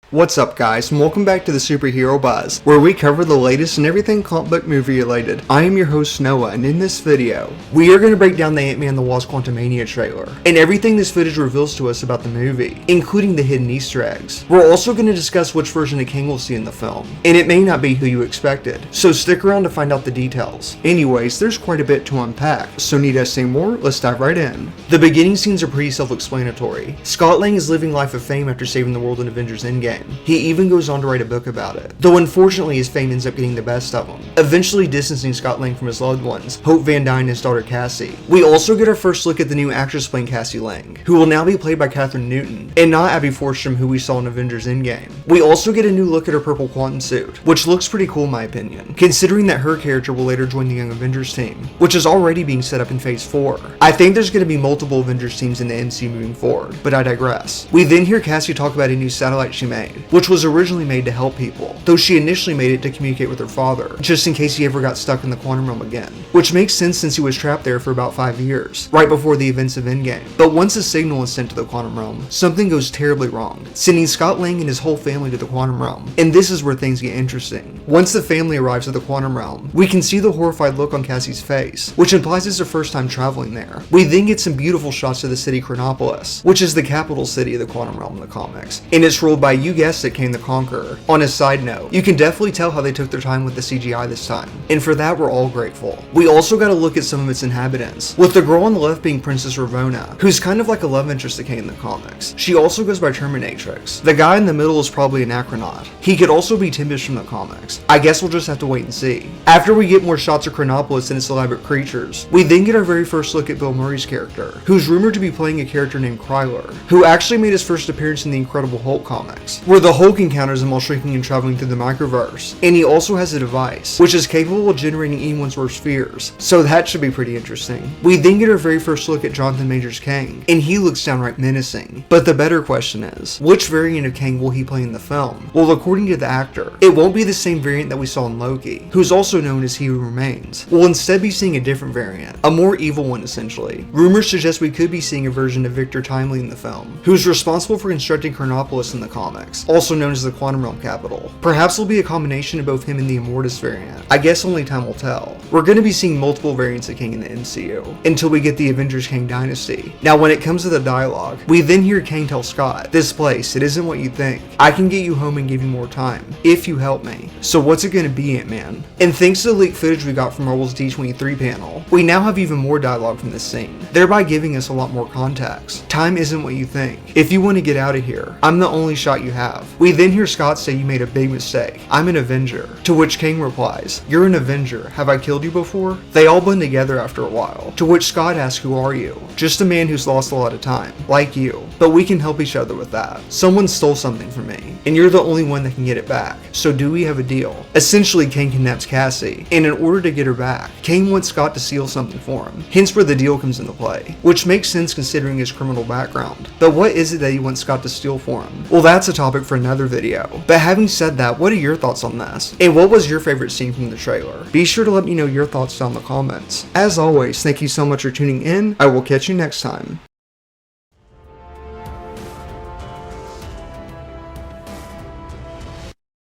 What's up guys, and welcome back to the Superhero Buzz, where we cover the latest and everything comic book movie related. I am your host Noah, and in this video, we are going to break down the Ant-Man the Wasp Quantumania trailer, and everything this footage reveals to us about the movie, including the hidden Easter eggs. We're also going to discuss which version of Kang we'll see in the film, and it may not be who you expected, so stick around to find out the details. Anyways, there's quite a bit to unpack, so need I say more? Let's dive right in. The beginning scenes are pretty self-explanatory. Scott Lang is living life of fame after saving the world in Avengers Endgame. He even goes on to write a book about it, though unfortunately his fame ends up getting the best of him, eventually distancing Scott Lang from his loved ones, Hope Van Dyne and his daughter Cassie. We also get our first look at the new actress playing Cassie Lang, who will now be played by Katherine Newton, and not Abby Forstrom, who we saw in Avengers Endgame. We also get a new look at her purple quantum suit, which looks pretty cool in my opinion, considering that her character will later join the Young Avengers team, which is already being set up in Phase 4. I think there's going to be multiple Avengers teams in the MCU moving forward, but I digress. We then hear Cassie talk about a new satellite she made, which was originally made to help people, though she initially made it to communicate with her father, just in case he ever got stuck in the quantum realm again, which makes sense since he was trapped there for about 5 years, right before the events of Endgame. But once a signal is sent to the quantum realm, something goes terribly wrong, sending Scott Lang and his whole family to the quantum realm, and this is where things get interesting. Once the family arrives at the quantum realm, we can see the horrified look on Cassie's face, which implies it's her first time traveling there. We then get some beautiful shots of the city Chronopolis, which is the capital city of the quantum realm in the comics, and it's ruled by, you guessed it, Kang the Conqueror. On a side note, you can definitely tell how they took their time with the CGI this time, and for that we're all grateful. We also got to look at some of its inhabitants, with the girl on the left being Princess Ravonna, who's kind of like a love interest to Kang in the comics. She also goes by Terminatrix. The guy in the middle is probably an Acronaut. He could also be Timbish from the comics. I guess we'll just have to wait and see. After we get more shots of Chronopolis and its elaborate creatures, we then get our very first look at Bill Murray's character, who's rumored to be playing a character named Kryler, who actually made his first appearance in the Incredible Hulk comics, where the Hulk encounters him while shrinking and traveling through the microverse, and he also has a device which is capable of generating anyone's worst fears, so that should be pretty interesting. We then get our very first look at Jonathan Majors Kang, and he looks downright menacing. But the better question is, which variant of Kang will he play in the film? Well, according to the actor, it won't be the same variant that we saw in Loki, who's also known as He Who Remains. We'll instead be seeing a different variant, a more evil one essentially. Rumors suggest we could be seeing a version of Victor Timely in the film, who's responsible for constructing Chronopolis in the comics, also known as the Quantum Realm capital. Perhaps it'll be a combination of both him and the Immortus variant. I guess only time will tell. We're going to be seeing multiple variants of Kang in the MCU, until we get the Avengers Kang Dynasty. Now when it comes to the dialogue, we then hear Kang tell Scott, "This place, it isn't what you think. I can get you home and give you more time, if you help me." So what's it going to be, Ant-Man? And thanks to the leaked footage we got from Marvel's D23 panel, we now have even more dialogue from this scene, thereby giving us a lot more context. Time isn't what you think. If you want to get out of here, I'm the only shot you have. We then hear Scott say, "You made a big mistake. I'm an Avenger." To which Kang replies, "You're an Avenger. Have I killed you before?" They all blend together after a while, to which Scott asks, "Who are you?" "Just a man who's lost a lot of time, like you. But we can help each other with that. Someone stole something from me, and you're the only one that can get it back. So do we have a deal?" Essentially, Kang kidnaps Cassie, and in order to get her back, Kang wants Scott to steal something for him, hence where the deal comes into play, which makes sense considering his criminal background. But what is it that he wants Scott to steal for him? Well, that's a topic for another video. But having said that, what are your thoughts on this? And what was your favorite scene from the trailer? Be sure to let me know your thoughts down in the comments. As always, thank you so much for tuning in. I will catch you next time.